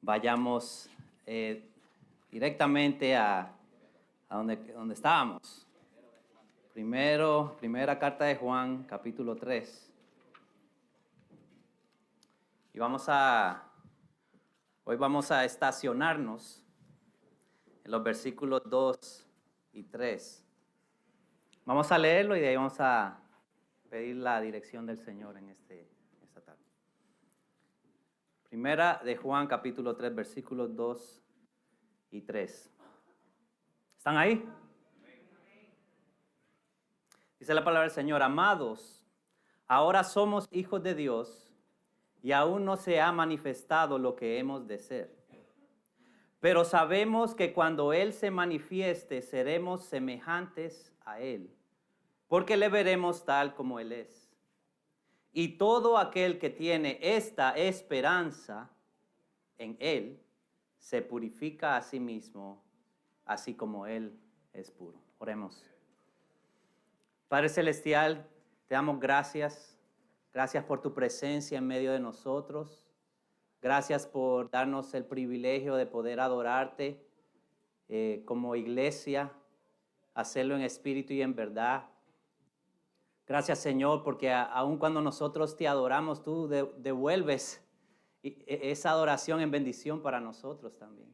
vayamos directamente a donde estábamos. Primera carta de Juan, capítulo 3. Y hoy vamos a estacionarnos en los versículos 2 y 3. Vamos a leerlo y de ahí vamos a pedir la dirección del Señor en esta tarde. Primera de Juan, capítulo 3, versículos 2 y 3. ¿Están ahí? Dice la palabra del Señor: amados, ahora somos hijos de Dios y aún no se ha manifestado lo que hemos de ser. Pero sabemos que cuando Él se manifieste seremos semejantes a Él, porque le veremos tal como Él es. Y todo aquel que tiene esta esperanza en Él se purifica a sí mismo, así como Él es puro. Oremos. Padre Celestial, te damos gracias. Gracias por tu presencia en medio de nosotros. Gracias por darnos el privilegio de poder adorarte como iglesia, hacerlo en espíritu y en verdad. Gracias, Señor, porque aun cuando nosotros te adoramos, tú devuelves esa adoración en bendición para nosotros también.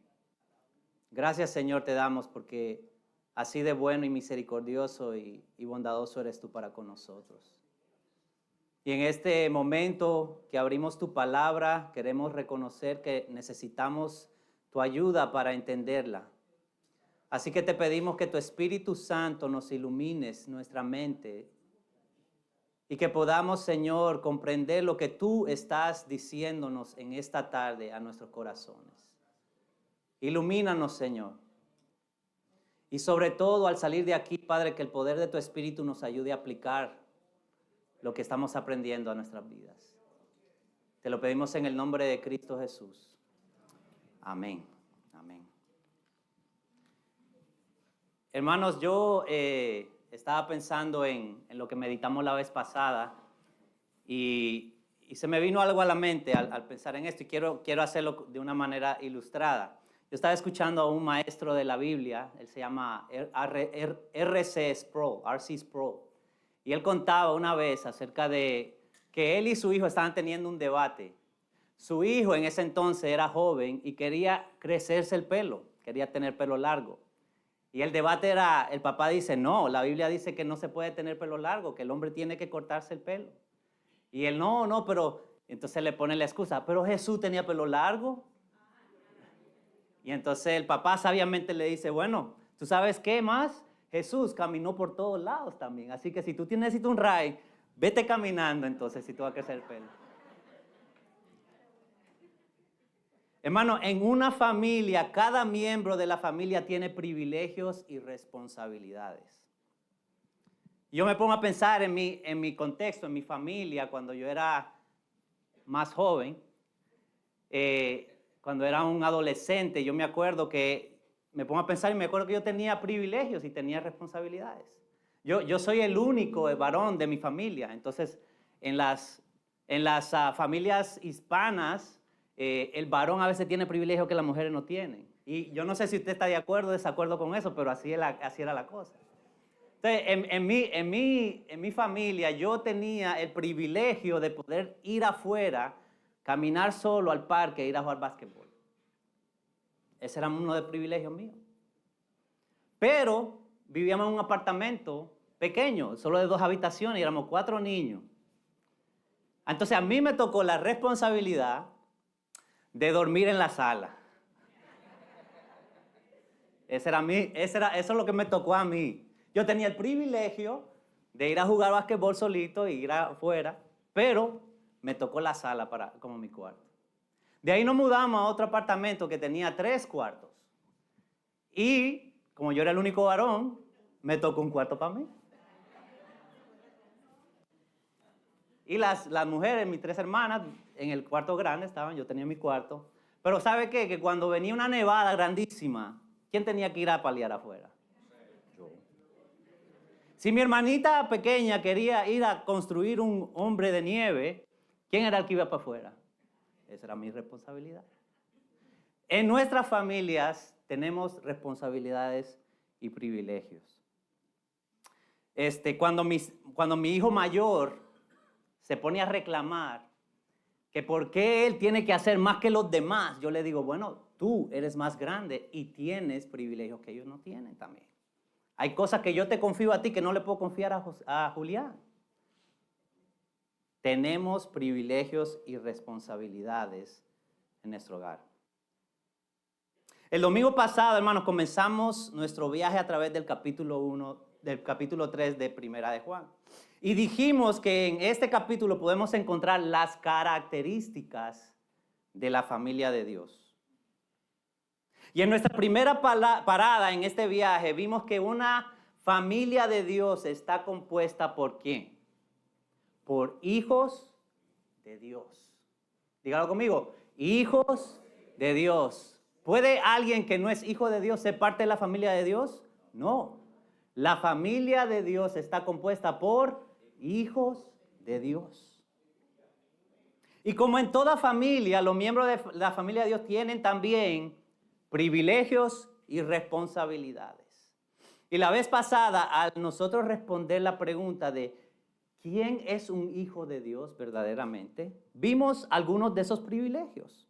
Gracias, Señor, te damos porque así de bueno y misericordioso y bondadoso eres tú para con nosotros. Y en este momento que abrimos tu palabra, queremos reconocer que necesitamos tu ayuda para entenderla. Así que te pedimos que tu Espíritu Santo nos ilumines nuestra mente y que podamos, Señor, comprender lo que tú estás diciéndonos en esta tarde a nuestros corazones. Ilumínanos, Señor. Y sobre todo, al salir de aquí, Padre, que el poder de tu Espíritu nos ayude a aplicar lo que estamos aprendiendo a nuestras vidas. Te lo pedimos en el nombre de Cristo Jesús. Amén. Amén. Hermanos, yo estaba pensando en lo que meditamos la vez pasada y se me vino algo a la mente al pensar en esto y quiero hacerlo de una manera ilustrada. Yo estaba escuchando a un maestro de la Biblia, él se llama R.C. Sproul, y él contaba una vez acerca de que él y su hijo estaban teniendo un debate. Su hijo en ese entonces era joven y quería crecerse el pelo, quería tener pelo largo. Y el debate era, el papá dice, no, la Biblia dice que no se puede tener pelo largo, que el hombre tiene que cortarse el pelo. Y él, no, pero entonces le pone la excusa, pero Jesús tenía pelo largo. Y entonces el papá sabiamente le dice, bueno, ¿tú sabes qué más? Jesús caminó por todos lados también, así que si tú necesitas un ride, vete caminando entonces si tú vas a crecer el pelo. Hermano, en una familia, cada miembro de la familia tiene privilegios y responsabilidades. Yo me pongo a pensar en mi contexto, en mi familia, cuando yo era más joven, cuando era un adolescente, yo me acuerdo que, me pongo a pensar y me acuerdo que yo tenía privilegios y tenía responsabilidades. Yo soy el único varón de mi familia, entonces en las familias hispanas, el varón a veces tiene privilegios que las mujeres no tienen. Y yo no sé si usted está de acuerdo o desacuerdo con eso, pero así era la cosa. Entonces, en mi familia yo tenía el privilegio de poder ir afuera, caminar solo al parque e ir a jugar básquetbol. Ese era uno de los privilegios míos. Pero vivíamos en un apartamento pequeño, solo de 2 habitaciones, y éramos 4 niños. Entonces a mí me tocó la responsabilidad de dormir en la sala. Eso es lo que me tocó a mí. Yo tenía el privilegio de ir a jugar básquetbol solito y ir afuera, pero me tocó la sala como mi cuarto. De ahí nos mudamos a otro apartamento que tenía 3 cuartos. Y como yo era el único varón, me tocó un cuarto para mí. Y las mujeres, mis 3 hermanas, en el cuarto grande estaban, yo tenía mi cuarto. Pero ¿sabe qué? Que cuando venía una nevada grandísima, ¿quién tenía que ir a paliar afuera? Yo. Si mi hermanita pequeña quería ir a construir un hombre de nieve, ¿quién era el que iba para afuera? Esa era mi responsabilidad. En nuestras familias tenemos responsabilidades y privilegios. Cuando mi hijo mayor se pone a reclamar que por qué él tiene que hacer más que los demás, yo le digo, bueno, tú eres más grande y tienes privilegios que ellos no tienen también. Hay cosas que yo te confío a ti que no le puedo confiar a Julián. Tenemos privilegios y responsabilidades en nuestro hogar. El domingo pasado, hermanos, comenzamos nuestro viaje a través del capítulo 3 de Primera de Juan. Y dijimos que en este capítulo podemos encontrar las características de la familia de Dios. Y en nuestra primera parada en este viaje vimos que una familia de Dios está compuesta ¿por quién? Por hijos de Dios. Dígalo conmigo, hijos de Dios. ¿Puede alguien que no es hijo de Dios ser parte de la familia de Dios? No. La familia de Dios está compuesta por hijos de Dios. Y como en toda familia, los miembros de la familia de Dios tienen también privilegios y responsabilidades. Y la vez pasada, al nosotros responder la pregunta de ¿quién es un hijo de Dios verdaderamente? Vimos algunos de esos privilegios.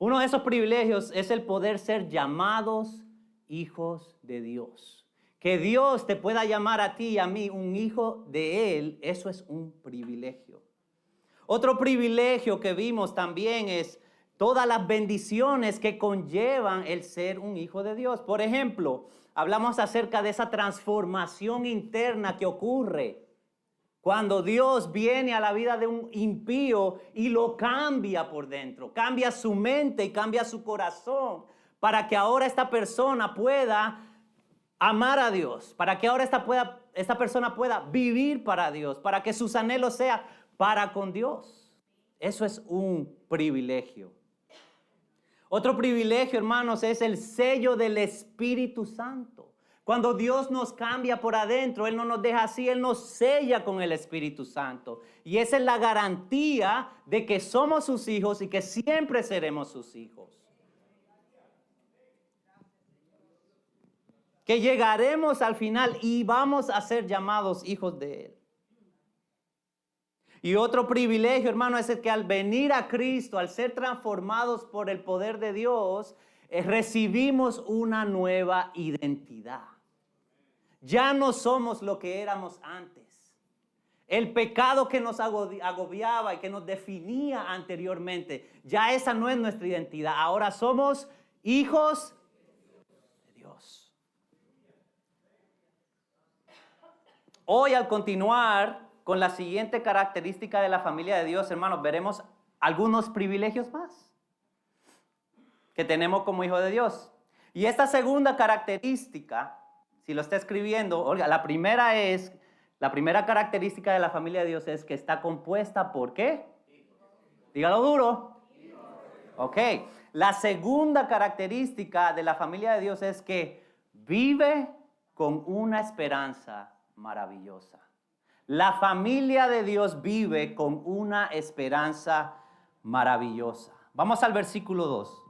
Uno de esos privilegios es el poder ser llamados hijos de Dios. Que Dios te pueda llamar a ti y a mí un hijo de Él, eso es un privilegio. Otro privilegio que vimos también es todas las bendiciones que conllevan el ser un hijo de Dios. Por ejemplo, hablamos acerca de esa transformación interna que ocurre cuando Dios viene a la vida de un impío y lo cambia por dentro, cambia su mente y cambia su corazón para que ahora esta persona pueda amar a Dios, para que ahora esta persona pueda vivir para Dios, para que sus anhelos sean para con Dios. Eso es un privilegio. Otro privilegio, hermanos, es el sello del Espíritu Santo. Cuando Dios nos cambia por adentro, Él no nos deja así, Él nos sella con el Espíritu Santo. Y esa es la garantía de que somos sus hijos y que siempre seremos sus hijos. Que llegaremos al final y vamos a ser llamados hijos de Él. Y otro privilegio, hermano, es el que al venir a Cristo, al ser transformados por el poder de Dios, recibimos una nueva identidad. Ya no somos lo que éramos antes. El pecado que nos agobiaba y que nos definía anteriormente, ya esa no es nuestra identidad. Ahora somos hijos de Dios. Hoy, al continuar con la siguiente característica de la familia de Dios, hermanos, veremos algunos privilegios más que tenemos como hijos de Dios. Y esta segunda característica, si lo está escribiendo, oiga, la primera característica de la familia de Dios es que está compuesta ¿por qué? Dígalo duro. Ok. La segunda característica de la familia de Dios es que vive con una esperanza maravillosa. La familia de Dios vive con una esperanza maravillosa. Vamos al versículo 2.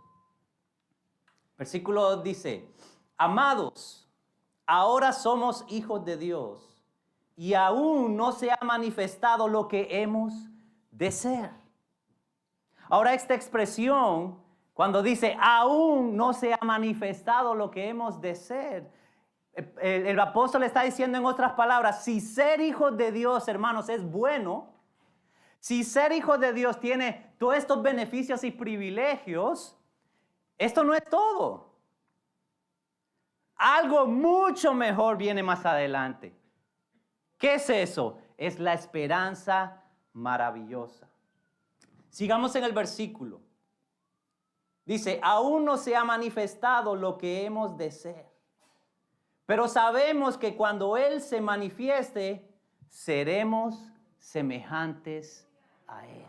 Versículo 2 dice, amados, ahora somos hijos de Dios y aún no se ha manifestado lo que hemos de ser. Ahora esta expresión, cuando dice aún no se ha manifestado lo que hemos de ser, el apóstol está diciendo en otras palabras, si ser hijos de Dios, hermanos, es bueno, si ser hijos de Dios tiene todos estos beneficios y privilegios, esto no es todo. Algo mucho mejor viene más adelante. ¿Qué es eso? Es la esperanza maravillosa. Sigamos en el versículo. Dice, aún no se ha manifestado lo que hemos de ser. Pero sabemos que cuando Él se manifieste, seremos semejantes a Él.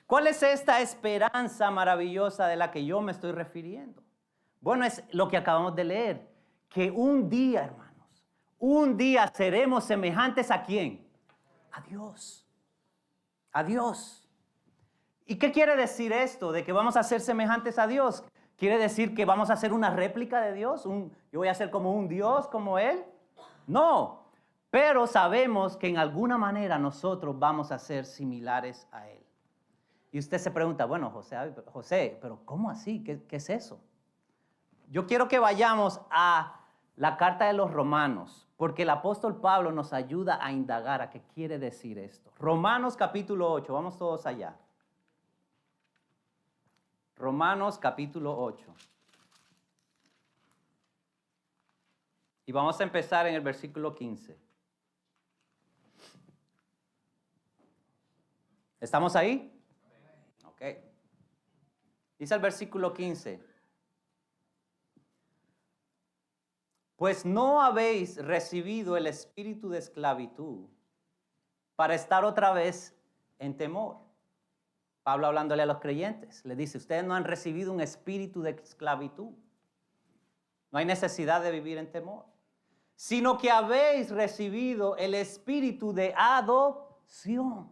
¿Cuál es esta esperanza maravillosa de la que yo me estoy refiriendo? Bueno, es lo que acabamos de leer, que un día, hermanos, un día seremos semejantes ¿a quién? A Dios. A Dios. ¿Y qué quiere decir esto de que vamos a ser semejantes a Dios? ¿Quiere decir que vamos a hacer una réplica de Dios? ¿Yo voy a ser como un Dios, como Él? No, pero sabemos que en alguna manera nosotros vamos a ser similares a Él. Y usted se pregunta, bueno, José, pero ¿cómo así? ¿Qué es eso? Yo quiero que vayamos a la carta de los Romanos, porque el apóstol Pablo nos ayuda a indagar a qué quiere decir esto. Romanos capítulo 8, vamos todos allá. Romanos capítulo 8. Y vamos a empezar en el versículo 15. ¿Estamos ahí? Ok. Dice el versículo 15. Pues no habéis recibido el espíritu de esclavitud para estar otra vez en temor. Pablo hablándole a los creyentes, le dice, ustedes no han recibido un espíritu de esclavitud. No hay necesidad de vivir en temor, sino que habéis recibido el espíritu de adopción.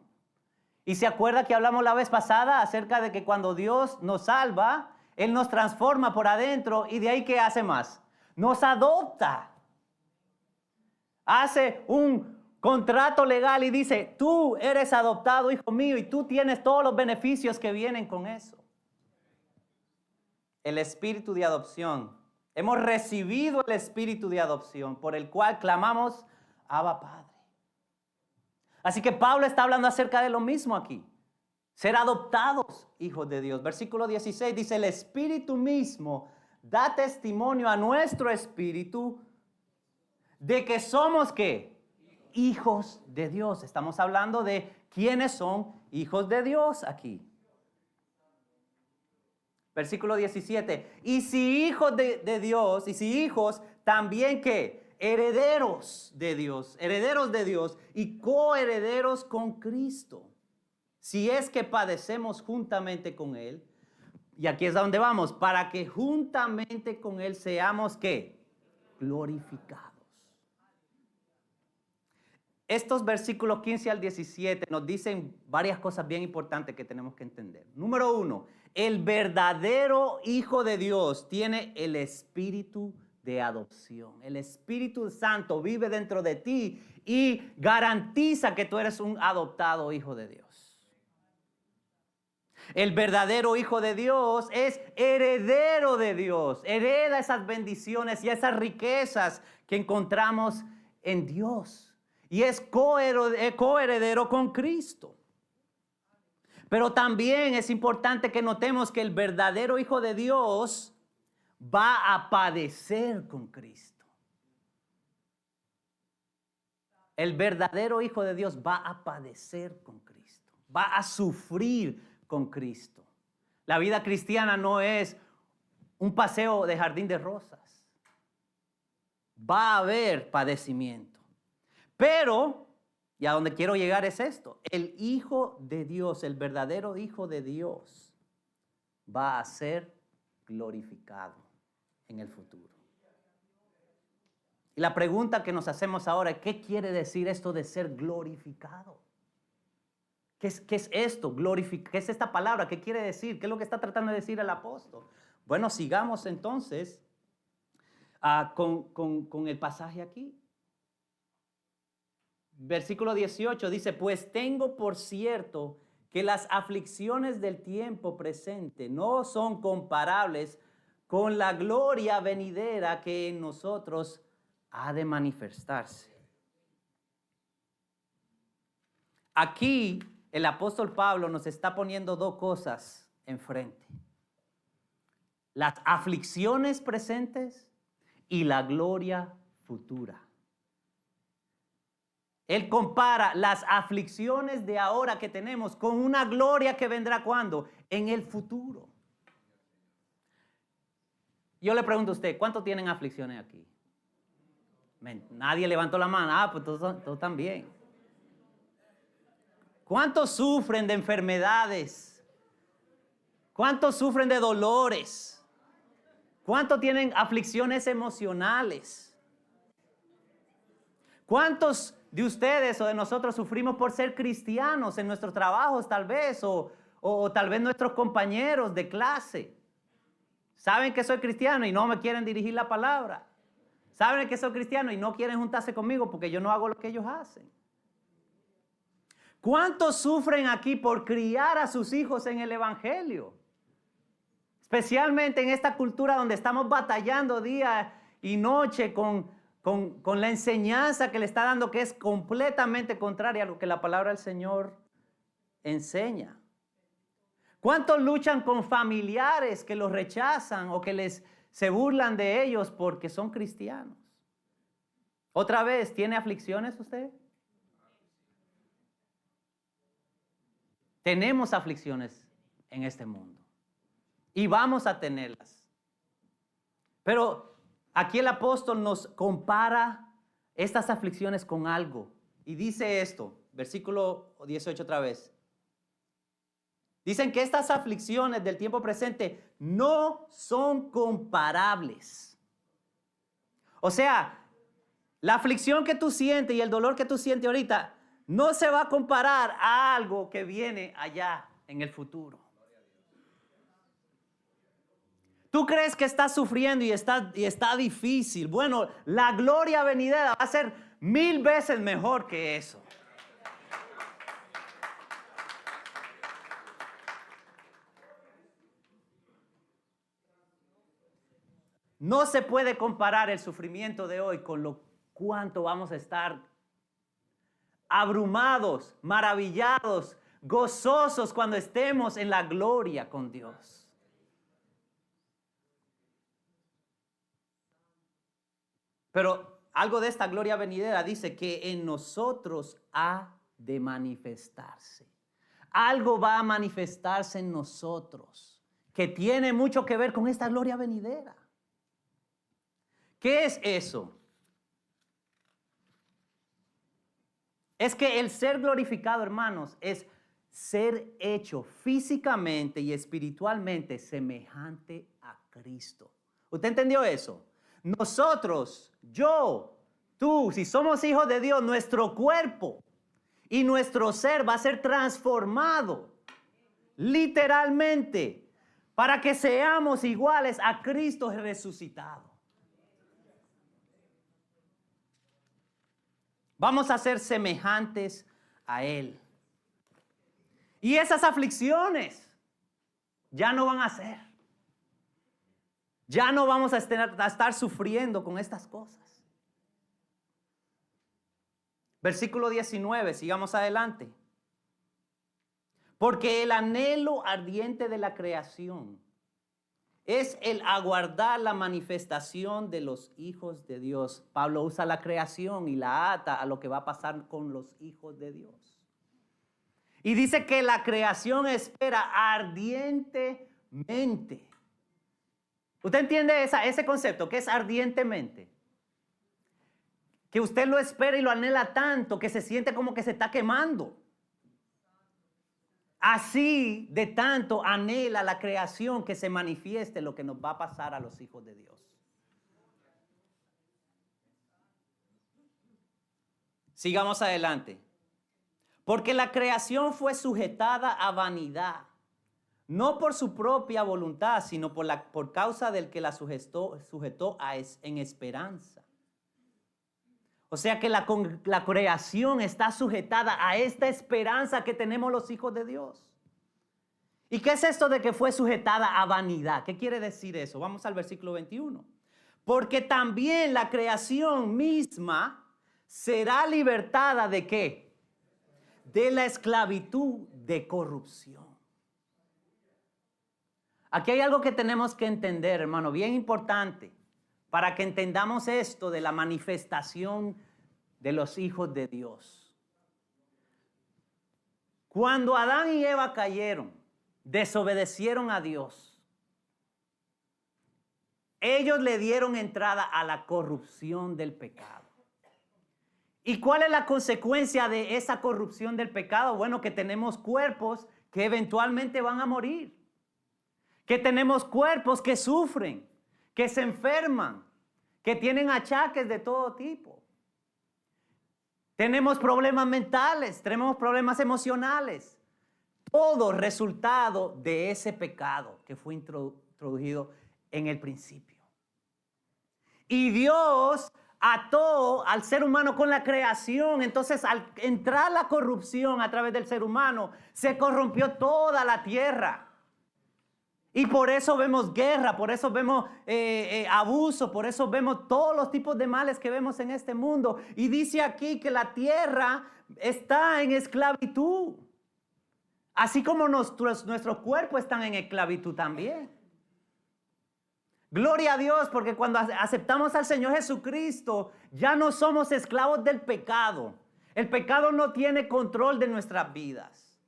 Y se acuerda que hablamos la vez pasada acerca de que cuando Dios nos salva, Él nos transforma por adentro y de ahí ¿qué hace más? Nos adopta. Hace un contrato legal y dice, tú eres adoptado, hijo mío, y tú tienes todos los beneficios que vienen con eso. El espíritu de adopción. Hemos recibido el espíritu de adopción por el cual clamamos, Abba Padre. Así que Pablo está hablando acerca de lo mismo aquí. Ser adoptados hijos de Dios. Versículo 16 dice, el espíritu mismo da testimonio a nuestro espíritu de que somos ¿qué? Hijos de Dios. Estamos hablando de quiénes son hijos de Dios aquí. Versículo 17. Y si hijos de Dios, y si hijos, también ¿qué? Herederos de Dios y coherederos con Cristo. Si es que padecemos juntamente con Él. Y aquí es a donde vamos. Para que juntamente con Él seamos ¿qué? Glorificados. Estos versículos 15 al 17 nos dicen varias cosas bien importantes que tenemos que entender. Número 1, el verdadero Hijo de Dios tiene el espíritu de adopción. El Espíritu Santo vive dentro de ti y garantiza que tú eres un adoptado hijo de Dios. El verdadero Hijo de Dios es heredero de Dios. Hereda esas bendiciones y esas riquezas que encontramos en Dios. Y es coheredero con Cristo. Pero también es importante que notemos que el verdadero Hijo de Dios va a padecer con Cristo. El verdadero Hijo de Dios va a padecer con Cristo. Va a sufrir con Cristo. La vida cristiana no es un paseo de jardín de rosas. Va a haber padecimiento. Pero, y a donde quiero llegar es esto, el Hijo de Dios, el verdadero Hijo de Dios, va a ser glorificado en el futuro. Y la pregunta que nos hacemos ahora es, ¿qué quiere decir esto de ser glorificado? ¿Qué es esto? ¿Qué es esta palabra? ¿Qué quiere decir? ¿Qué es lo que está tratando de decir el apóstol? Bueno, sigamos entonces con el pasaje aquí. Versículo 18 dice, pues tengo por cierto que las aflicciones del tiempo presente no son comparables con la gloria venidera que en nosotros ha de manifestarse. Aquí el apóstol Pablo nos está poniendo dos cosas enfrente. Las aflicciones presentes y la gloria futura. Él compara las aflicciones de ahora que tenemos con una gloria que vendrá ¿cuándo? En el futuro. Yo le pregunto a usted, ¿cuántos tienen aflicciones aquí? Nadie levantó la mano. Pues todos también. ¿Cuántos sufren de enfermedades? ¿Cuántos sufren de dolores? ¿Cuántos tienen aflicciones emocionales? ¿Cuántos de ustedes o de nosotros sufrimos por ser cristianos en nuestros trabajos tal vez? O o tal vez nuestros compañeros de clase. Saben que soy cristiano y no me quieren dirigir la palabra. Saben que soy cristiano y no quieren juntarse conmigo porque yo no hago lo que ellos hacen. ¿Cuántos sufren aquí por criar a sus hijos en el evangelio? Especialmente en esta cultura donde estamos batallando día y noche con la enseñanza que le está dando, que es completamente contraria a lo que la palabra del Señor enseña. ¿Cuántos luchan con familiares que los rechazan o que se burlan de ellos porque son cristianos? Otra vez, ¿tiene aflicciones usted? Tenemos aflicciones en este mundo y vamos a tenerlas. Pero aquí el apóstol nos compara estas aflicciones con algo y dice esto, versículo 18 otra vez. Dicen que estas aflicciones del tiempo presente no son comparables. O sea, la aflicción que tú sientes y el dolor que tú sientes ahorita no se va a comparar a algo que viene allá en el futuro. Tú crees que estás sufriendo y está difícil. Bueno, la gloria venidera va a ser 1000 veces mejor que eso. No se puede comparar el sufrimiento de hoy con lo cuánto vamos a estar abrumados, maravillados, gozosos cuando estemos en la gloria con Dios. Pero algo de esta gloria venidera dice que en nosotros ha de manifestarse. Algo va a manifestarse en nosotros que tiene mucho que ver con esta gloria venidera. ¿Qué es eso? Es que el ser glorificado, hermanos, es ser hecho físicamente y espiritualmente semejante a Cristo. ¿Usted entendió eso? Nosotros, yo, tú, si somos hijos de Dios, nuestro cuerpo y nuestro ser va a ser transformado literalmente para que seamos iguales a Cristo resucitado. Vamos a ser semejantes a Él. Y esas aflicciones ya no van a ser. Ya no vamos a estar sufriendo con estas cosas. Versículo 19, sigamos adelante. Porque el anhelo ardiente de la creación es el aguardar la manifestación de los hijos de Dios. Pablo usa la creación y la ata a lo que va a pasar con los hijos de Dios. Y dice que la creación espera ardientemente. ¿Usted entiende ese concepto? ¿Qué es ardientemente? Que usted lo espera y lo anhela tanto que se siente como que se está quemando. Así de tanto anhela la creación que se manifieste lo que nos va a pasar a los hijos de Dios. Sigamos adelante. Porque la creación fue sujetada a vanidad, no por su propia voluntad, sino por causa del que la sujetó en esperanza. O sea que la creación está sujetada a esta esperanza que tenemos los hijos de Dios. ¿Y qué es esto de que fue sujetada a vanidad? ¿Qué quiere decir eso? Vamos al versículo 21. Porque también la creación misma será libertada ¿de qué? De la esclavitud de corrupción. Aquí hay algo que tenemos que entender, hermano, bien importante, para que entendamos esto de la manifestación de los hijos de Dios. Cuando Adán y Eva cayeron, desobedecieron a Dios, ellos le dieron entrada a la corrupción del pecado. ¿Y cuál es la consecuencia de esa corrupción del pecado? Bueno, que tenemos cuerpos que eventualmente van a morir. Que tenemos cuerpos que sufren, que se enferman, que tienen achaques de todo tipo. Tenemos problemas mentales, tenemos problemas emocionales, todo resultado de ese pecado que fue introducido en el principio. Y Dios ató al ser humano con la creación. Entonces, al entrar la corrupción a través del ser humano, se corrompió toda la tierra. Y por eso vemos guerra, por eso vemos abuso, por eso vemos todos los tipos de males que vemos en este mundo. Y dice aquí que la tierra está en esclavitud. Así como nuestros cuerpos están en esclavitud también. Gloria a Dios, porque cuando aceptamos al Señor Jesucristo, ya no somos esclavos del pecado. El pecado no tiene control de nuestras vidas.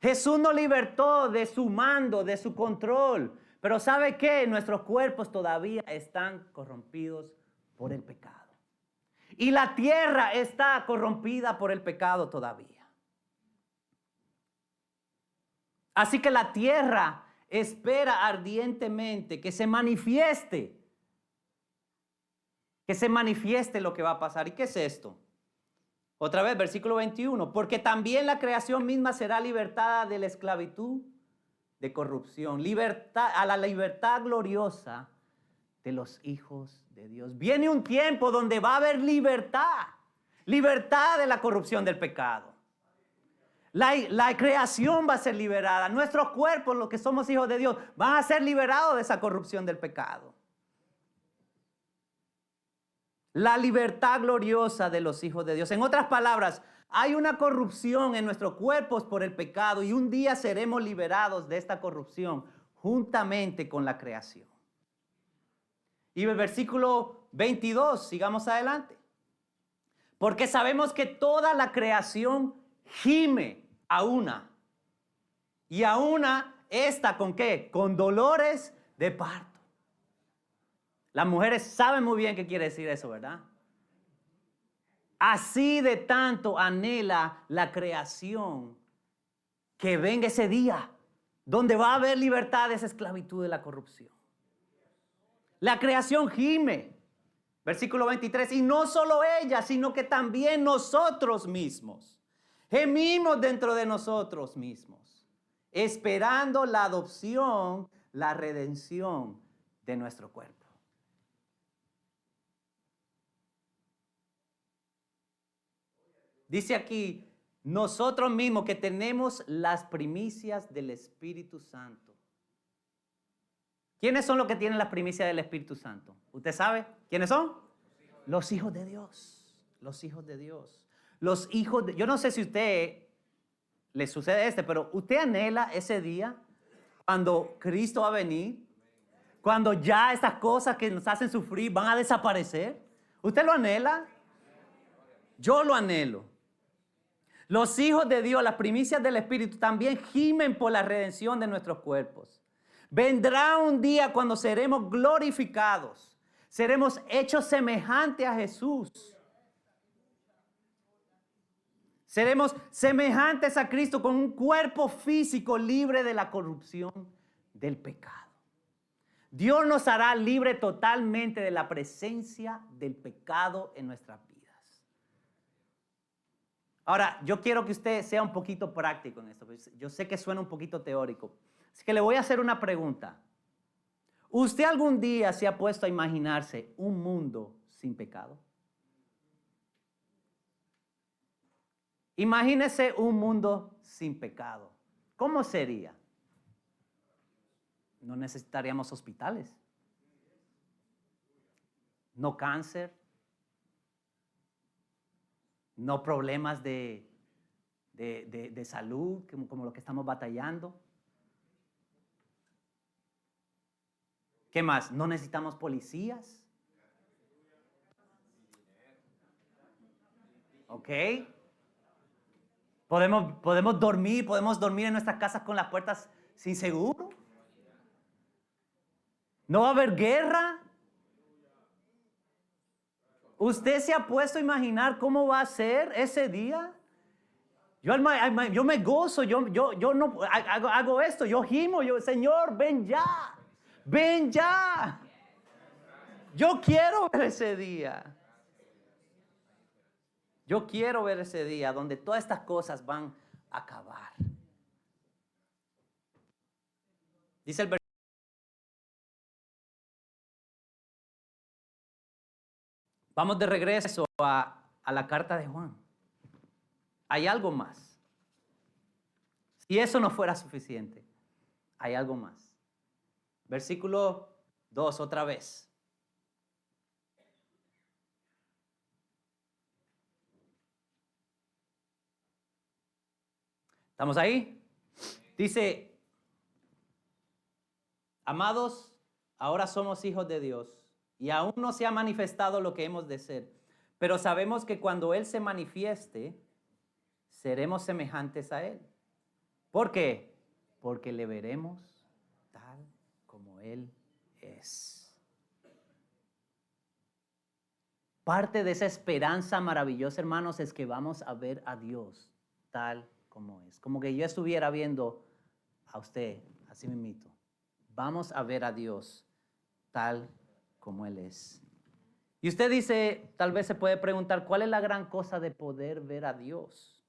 Jesús nos libertó de su mando, de su control. Pero ¿sabe qué? Nuestros cuerpos todavía están corrompidos por el pecado. Y la tierra está corrompida por el pecado todavía. Así que la tierra espera ardientemente que se manifieste lo que va a pasar. ¿Y qué es esto? Otra vez, versículo 21. Porque también la creación misma será libertada de la esclavitud de corrupción, a la libertad gloriosa de los hijos de Dios. Viene un tiempo donde va a haber libertad de la corrupción del pecado. La creación va a ser liberada. Nuestros cuerpos, los que somos hijos de Dios, van a ser liberados de esa corrupción del pecado. La libertad gloriosa de los hijos de Dios. En otras palabras, hay una corrupción en nuestros cuerpos por el pecado y un día seremos liberados de esta corrupción juntamente con la creación. Y el versículo 22, sigamos adelante. Porque sabemos que toda la creación gime a una. Y a una esta ¿con qué? Con dolores de parto. Las mujeres saben muy bien qué quiere decir eso, ¿verdad? Así de tanto anhela la creación que venga ese día donde va a haber libertad de esa esclavitud de la corrupción. La creación gime. Versículo 23. Y no solo ella, sino que también nosotros mismos. Gemimos dentro de nosotros mismos, esperando la adopción, la redención de nuestro cuerpo. Dice aquí, nosotros mismos que tenemos las primicias del Espíritu Santo. ¿Quiénes son los que tienen las primicias del Espíritu Santo? ¿Usted sabe quiénes son? Los hijos de Dios. Los hijos de Dios. Los hijos de... Yo no sé si a usted le sucede pero usted anhela ese día cuando Cristo va a venir, cuando ya estas cosas que nos hacen sufrir van a desaparecer. ¿Usted lo anhela? Yo lo anhelo. Los hijos de Dios, las primicias del Espíritu, también gimen por la redención de nuestros cuerpos. Vendrá un día cuando seremos glorificados, seremos hechos semejantes a Jesús. Seremos semejantes a Cristo con un cuerpo físico libre de la corrupción del pecado. Dios nos hará libre totalmente de la presencia del pecado en nuestras vidas. Ahora, yo quiero que usted sea un poquito práctico en esto. Yo sé que suena un poquito teórico. Así que le voy a hacer una pregunta. ¿Usted algún día se ha puesto a imaginarse un mundo sin pecado? Imagínese un mundo sin pecado. ¿Cómo sería? No necesitaríamos hospitales. No cáncer. No problemas de salud como lo que estamos batallando. ¿Qué más? No necesitamos policías. ¿Ok? Podemos dormir en nuestras casas con las puertas sin seguro. No va a haber guerra. ¿Usted se ha puesto a imaginar cómo va a ser ese día? Yo me gozo, yo no hago esto, yo gimo, Señor, ven ya, ven ya. Yo quiero ver ese día. Yo quiero ver ese día donde todas estas cosas van a acabar. Dice el versículo. Vamos de regreso a la carta de Juan. Hay algo más. Si eso no fuera suficiente, hay algo más. Versículo 2 otra vez. ¿Estamos ahí? Dice, amados, ahora somos hijos de Dios y aún no se ha manifestado lo que hemos de ser, pero sabemos que cuando Él se manifieste, seremos semejantes a Él. ¿Por qué? Porque le veremos tal como Él es. Parte de esa esperanza maravillosa, hermanos, es que vamos a ver a Dios tal como es. Como que yo estuviera viendo a usted, así mismito. Vamos a ver a Dios tal como Él es. Y usted dice, tal vez se puede preguntar, ¿cuál es la gran cosa de poder ver a Dios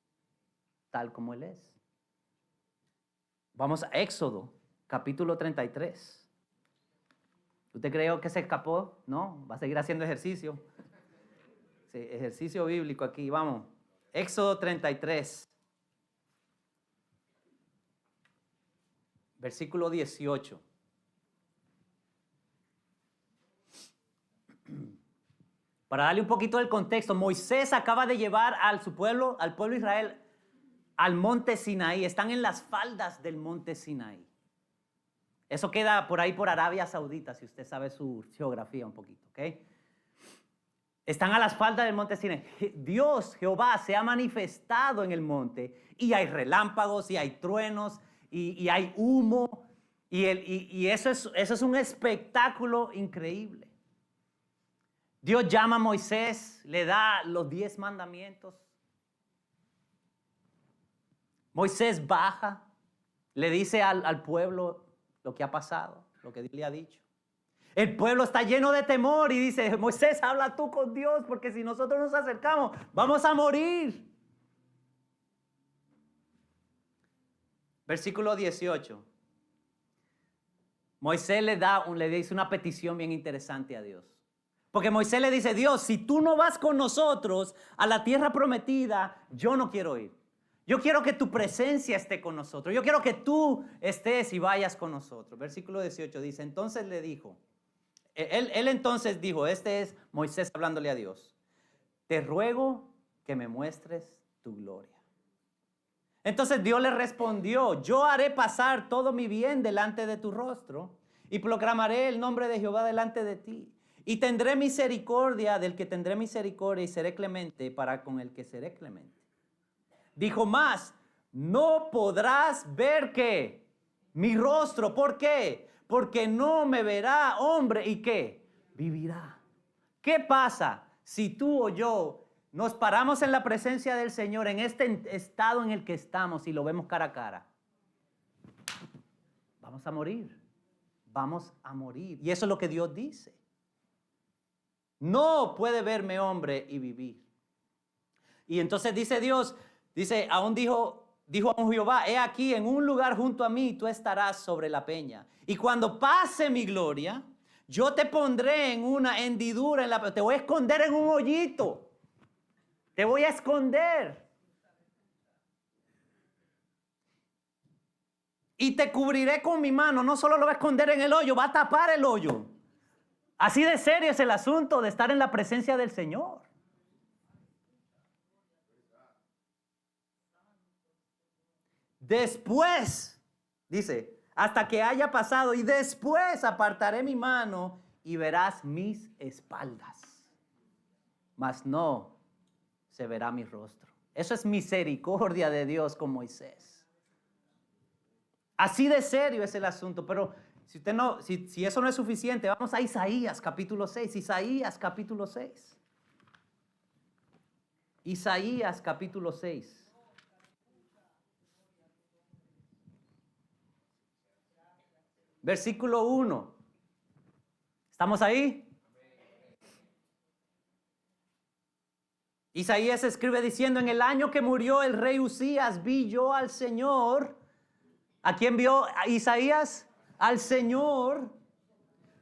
tal como Él es? Vamos a Éxodo, capítulo 33. ¿Usted creyó que se escapó? No, va a seguir haciendo ejercicio. Sí, ejercicio bíblico aquí, vamos. Éxodo 33, versículo 18. Para darle un poquito del contexto, Moisés acaba de llevar al pueblo Israel al monte Sinaí. Están en las faldas del monte Sinaí. Eso queda por ahí por Arabia Saudita, si usted sabe su geografía un poquito, ¿ok? Están a las faldas del monte Sinaí. Dios, Jehová, se ha manifestado en el monte y hay relámpagos y hay truenos y hay humo y eso es un espectáculo increíble. Dios llama a Moisés, le da los 10 mandamientos. Moisés baja, le dice al pueblo lo que ha pasado, lo que Dios le ha dicho. El pueblo está lleno de temor y dice, Moisés, habla tú con Dios, porque si nosotros nos acercamos, vamos a morir. Versículo 18. Moisés le dice una petición bien interesante a Dios. Porque Moisés le dice, Dios, si tú no vas con nosotros a la tierra prometida, yo no quiero ir. Yo quiero que tu presencia esté con nosotros. Yo quiero que tú estés y vayas con nosotros. Versículo 18 dice, entonces le dijo, él entonces dijo, este es Moisés hablándole a Dios, te ruego que me muestres tu gloria. Entonces Dios le respondió, yo haré pasar todo mi bien delante de tu rostro y proclamaré el nombre de Jehová delante de ti. Y tendré misericordia del que tendré misericordia y seré clemente para con el que seré clemente. Dijo más, no podrás ver ¿qué? Mi rostro. ¿Por qué? Porque no me verá hombre y ¿qué? Vivirá. ¿Qué pasa si tú o yo nos paramos en la presencia del Señor en este estado en el que estamos y lo vemos cara a cara? Vamos a morir. Vamos a morir. Y eso es lo que Dios dice. No puede verme hombre y vivir. Y entonces dice Dios, aún dijo a un Jehová, he aquí en un lugar junto a mí tú estarás sobre la peña. Y cuando pase mi gloria, yo te pondré en una hendidura, te voy a esconder en un hoyito. Te voy a esconder. Y te cubriré con mi mano. No solo lo va a esconder en el hoyo, va a tapar el hoyo. Así de serio es el asunto de estar en la presencia del Señor. Después, dice, hasta que haya pasado y después apartaré mi mano y verás mis espaldas. Mas no se verá mi rostro. Eso es misericordia de Dios con Moisés. Así de serio es el asunto, pero si eso no es suficiente, vamos a Isaías capítulo 6. Isaías capítulo 6. Isaías capítulo 6. Versículo 1. ¿Estamos ahí? Isaías escribe diciendo, en el año que murió el rey Usías, vi yo al Señor. ¿A quién vio Isaías? al Señor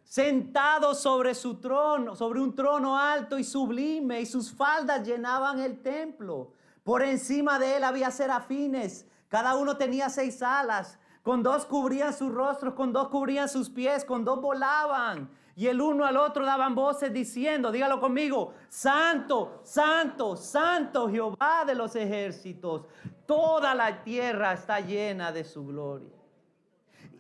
sentado sobre su trono, sobre un trono alto y sublime, y sus faldas llenaban el templo. Por encima de él había serafines, cada uno tenía 6 alas, con 2 cubrían sus rostros, con 2 cubrían sus pies, con 2 volaban. Y el uno al otro daban voces diciendo, dígalo conmigo, Santo, Santo, Santo Jehová de los ejércitos, toda la tierra está llena de su gloria.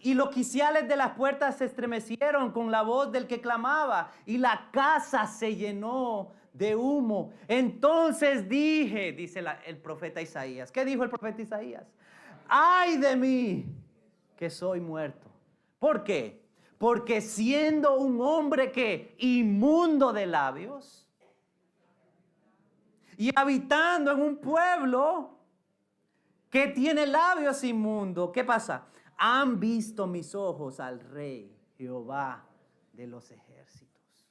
Y los quiciales de las puertas se estremecieron con la voz del que clamaba, y la casa se llenó de humo. Entonces dije, dice el profeta Isaías. ¿Qué dijo el profeta Isaías? ¡Ay de mí, que soy muerto! ¿Por qué? Porque siendo un hombre que inmundo de labios y habitando en un pueblo que tiene labios inmundos, ¿qué pasa? Han visto mis ojos al Rey Jehová de los ejércitos.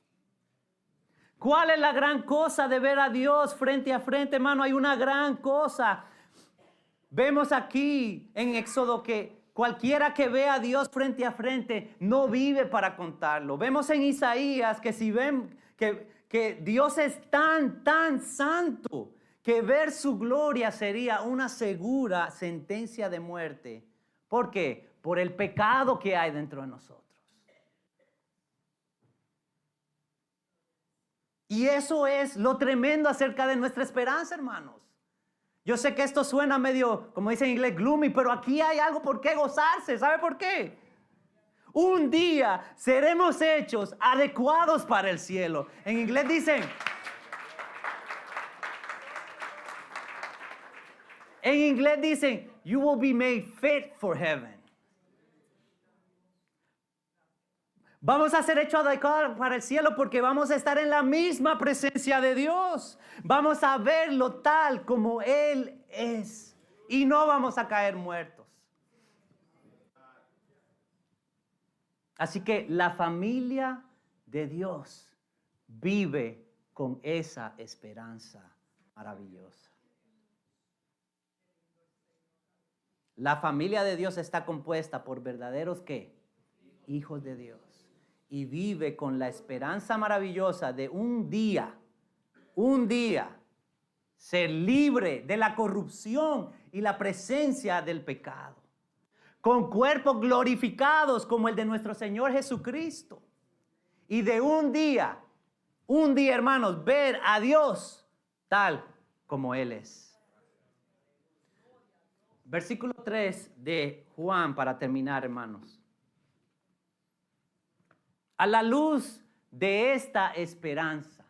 ¿Cuál es la gran cosa de ver a Dios frente a frente, hermano? Hay una gran cosa. Vemos aquí en Éxodo que cualquiera que vea a Dios frente a frente no vive para contarlo. Vemos en Isaías que si ven que Dios es tan santo que ver su gloria sería una segura sentencia de muerte. ¿Por qué? Por el pecado que hay dentro de nosotros. Y eso es lo tremendo acerca de nuestra esperanza, hermanos. Yo sé que esto suena medio, como dicen en inglés, gloomy, pero aquí hay algo por qué gozarse. ¿Sabe por qué? Un día seremos hechos adecuados para el cielo. En inglés dicen, you will be made fit for heaven. Vamos a ser hechos adecuados para el cielo porque vamos a estar en la misma presencia de Dios. Vamos a verlo tal como Él es. Y no vamos a caer muertos. Así que la familia de Dios vive con esa esperanza maravillosa. La familia de Dios está compuesta por verdaderos ¿qué? Hijos de Dios. Y vive con la esperanza maravillosa de un día, ser libre de la corrupción y la presencia del pecado. Con cuerpos glorificados como el de nuestro Señor Jesucristo. Y de un día, hermanos, ver a Dios tal como Él es. Versículo 3 de Juan para terminar, hermanos. A la luz de esta esperanza,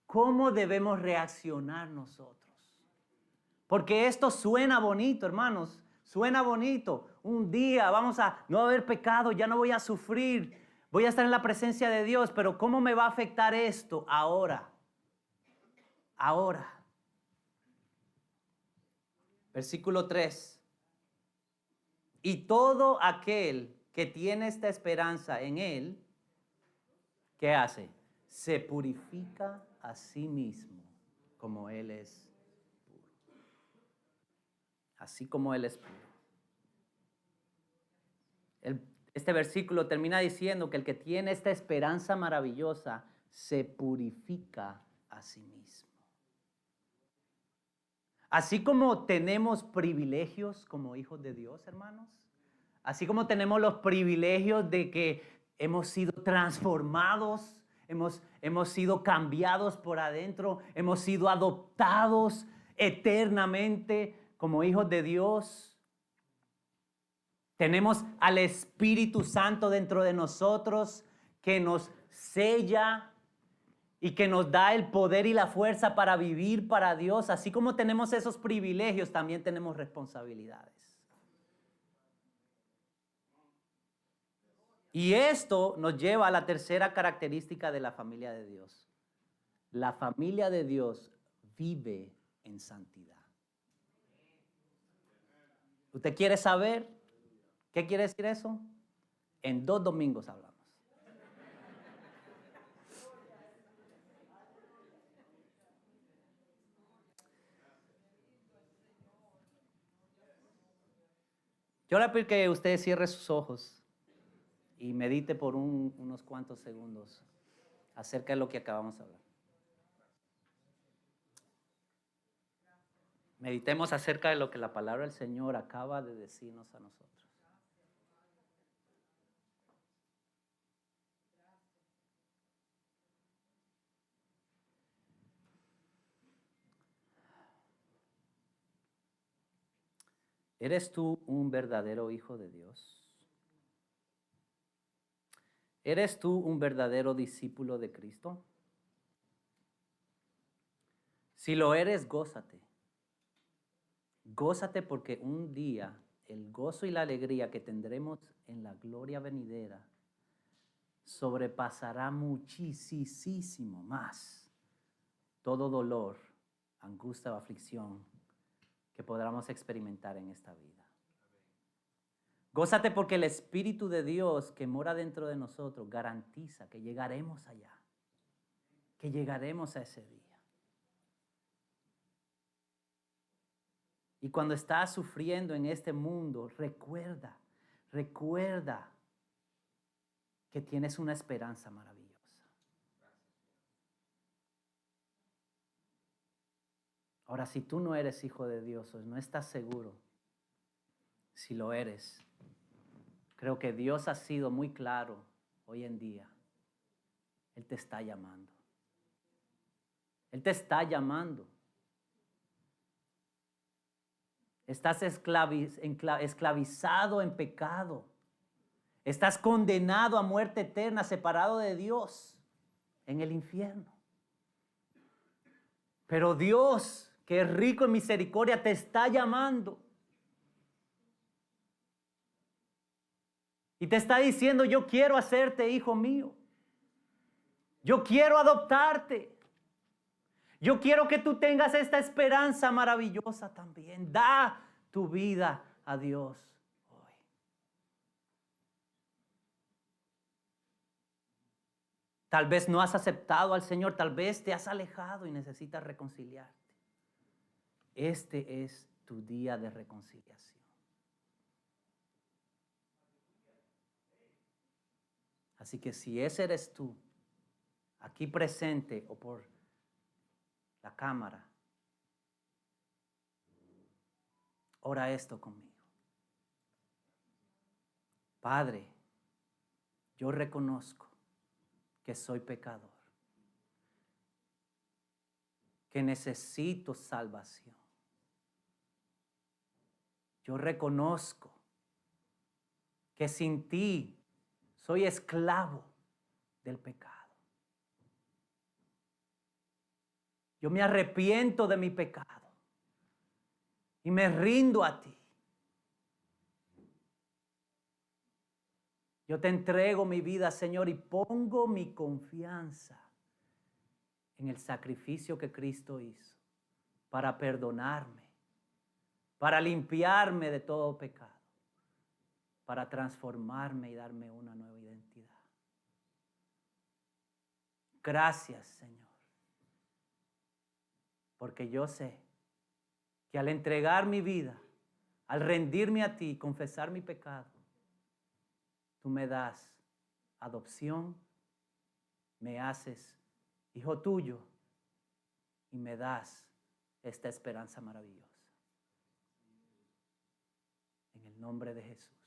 ¿cómo debemos reaccionar nosotros? Porque esto suena bonito, hermanos, suena bonito. Un día vamos a no haber pecado, ya no voy a sufrir, voy a estar en la presencia de Dios, pero ¿cómo me va a afectar esto ahora? Ahora. Versículo 3. Y todo aquel que tiene esta esperanza en Él, ¿qué hace? Se purifica a sí mismo como Él es puro. Así como Él es puro. Este versículo termina diciendo que el que tiene esta esperanza maravillosa se purifica a sí mismo. Así como tenemos privilegios como hijos de Dios, hermanos, así como tenemos los privilegios de que hemos sido transformados, hemos sido cambiados por adentro, hemos sido adoptados eternamente como hijos de Dios. Tenemos al Espíritu Santo dentro de nosotros que nos sella y que nos da el poder y la fuerza para vivir para Dios. Así como tenemos esos privilegios, también tenemos responsabilidades. Y esto nos lleva a la tercera característica de la familia de Dios. La familia de Dios vive en santidad. ¿Usted quiere saber qué quiere decir eso? En 2 domingos hablamos. Yo le pido que usted cierre sus ojos y medite por unos cuantos segundos acerca de lo que acabamos de hablar. Meditemos acerca de lo que la palabra del Señor acaba de decirnos a nosotros. ¿Eres tú un verdadero hijo de Dios? ¿Eres tú un verdadero discípulo de Cristo? Si lo eres, gózate. Gózate porque un día el gozo y la alegría que tendremos en la gloria venidera sobrepasará muchísimo más todo dolor, angustia o aflicción que podamos experimentar en esta vida. Gózate porque el Espíritu de Dios que mora dentro de nosotros garantiza que llegaremos allá, que llegaremos a ese día. Y cuando estás sufriendo en este mundo, recuerda que tienes una esperanza maravillosa. Ahora, si tú no eres hijo de Dios o no estás seguro, si lo eres, creo que Dios ha sido muy claro hoy en día. Él te está llamando. Él te está llamando. Estás esclavizado en pecado. Estás condenado a muerte eterna, separado de Dios en el infierno. Pero Dios, que es rico en misericordia, te está llamando. Y te está diciendo, yo quiero hacerte hijo mío. Yo quiero adoptarte. Yo quiero que tú tengas esta esperanza maravillosa también. Da tu vida a Dios hoy. Tal vez no has aceptado al Señor, tal vez te has alejado y necesitas reconciliarte. Este es tu día de reconciliación. Así que si ese eres tú, aquí presente o por la cámara, ora esto conmigo. Padre, yo reconozco que soy pecador, que necesito salvación. Yo reconozco que sin ti soy esclavo del pecado. Yo me arrepiento de mi pecado y me rindo a ti. Yo te entrego mi vida, Señor, y pongo mi confianza en el sacrificio que Cristo hizo para perdonarme, para limpiarme de todo pecado, para transformarme y darme una nueva identidad. Gracias, Señor, porque yo sé que al entregar mi vida, al rendirme a ti y confesar mi pecado, tú me das adopción, me haces hijo tuyo y me das esta esperanza maravillosa. En el nombre de Jesús.